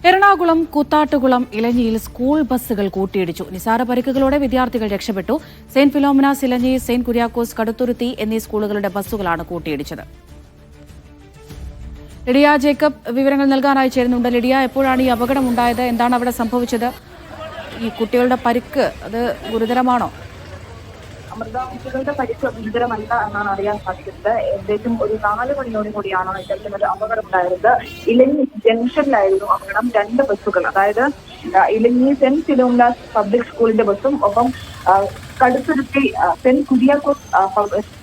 Ernakulam Koothattukulam ഇലഞ്ഞിയിൽ school ബസ്സുകൾ കൂട്ടിയിടിച്ചു. നിസാര പരിക്കുകളോടെ വിദ്യാർത്ഥികൾ രക്ഷപ്പെട്ടു. സെന്റ് ഫിലോമിനാസ് ഇലഞ്ഞി, സെന്റ് കുര്യാക്കോസ് കടുത്തുരുത്തി എന്നീ സ്കൂളുകളുടെ ബസ്സുകളാണ് കൂട്ടിയിടിച്ചത്. ലിഡിയ ജേക്കബ് വിവരങ്ങൾ നൽകാനായി ചേരുന്നുണ്ട്. ലിഡിയ, എപ്പോഴാണ് ഈ അപകടമുണ്ടായത്? എന്താണ് അവിടെ സംഭവിച്ചത്? ഈ കുട്ടികളുടെ പരിക്ക് അത് ഗുരുതരമാണോ? അമൃത, കുട്ടികളുടെ പരിക്ക് ഗുരുതരമല്ല എന്നാണ് അറിയാൻ സാധിക്കുന്നത്. ഏകദേശം ഒരു 4 മണിയോട് കൂടിയാണ് ഇത്തരത്തിലൊരു അപകടം ഉണ്ടായത്. ഇലഞ്ഞി ജംഗ്ഷനിലായിരുന്നു അപകടം. 2 ബസ്സുകൾ, അതായത് ഇലഞ്ഞി സെന്റ് ഫിലോമിനാസ് പബ്ലിക് സ്കൂളിന്റെ ബസ്സും ഒപ്പം കടുത്തുരുത്തി സെന്റ് കുര്യാക്കോസ്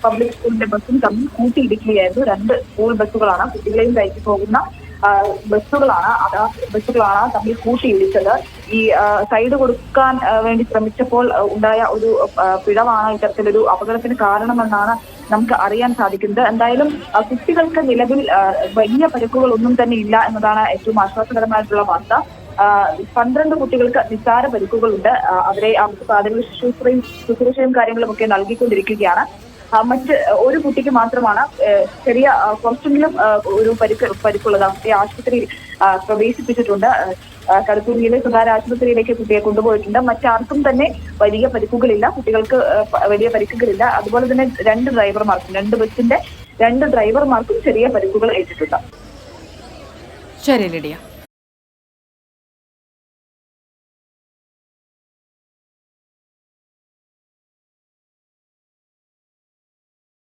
പബ്ലിക് സ്കൂളിന്റെ ബസ്സും തമ്മിൽ കൂട്ടിയിടിക്കുകയായിരുന്നു. 2 സ്കൂൾ ബസ്സുകളാണ്, കുട്ടികളെയും കയറ്റി പോകുന്ന ബസ്സുകളാണ് തമ്മിൽ കൂട്ടിയിടിച്ചത്. ഈ സൈഡ് കൊടുക്കാൻ വേണ്ടി ശ്രമിച്ചപ്പോൾ ഉണ്ടായ ഒരു പിഴവാണ് ഇത്തരത്തിലൊരു അപകടത്തിന് കാരണമെന്നാണ് നമുക്ക് അറിയാൻ സാധിക്കുന്നത്. എന്തായാലും കുട്ടികൾക്ക് നിലവിൽ വലിയ പരിക്കുകളൊന്നും തന്നെ ഇല്ല എന്നതാണ് ഏറ്റവും ആശ്വാസകരമായിട്ടുള്ള വാർത്ത. 12 കുട്ടികൾക്ക് നിസ്സാര പരിക്കുകളുണ്ട്. അവരെ അവർക്ക് പ്രാഥമിക ശുശ്രൂഷയും കാര്യങ്ങളുമൊക്കെ നൽകിക്കൊണ്ടിരിക്കുകയാണ്. മറ്റ് ഒരു കുട്ടിക്ക് മാത്രമാണ് ചെറിയ കുറച്ചെങ്കിലും ഒരു പരിക്കുള്ളത്. കുട്ടിയെ ആശുപത്രിയിൽ പ്രവേശിപ്പിച്ചിട്ടുണ്ട്. കടുത്തൂരിയിലെ സ്വകാര്യ ആശുപത്രിയിലേക്ക് കുട്ടിയെ കൊണ്ടുപോയിട്ടുണ്ട്. മറ്റാർക്കും തന്നെ വലിയ പരിക്കുകളില്ല. കുട്ടികൾക്ക് വലിയ പരിക്കുകളില്ല. അതുപോലെ തന്നെ 2 ബസ്സിന്റെ 2 ഡ്രൈവർമാർക്കും ചെറിയ പരിക്കുകൾ ഏറ്റിട്ടുണ്ട്. ശരി ലിഡിയ.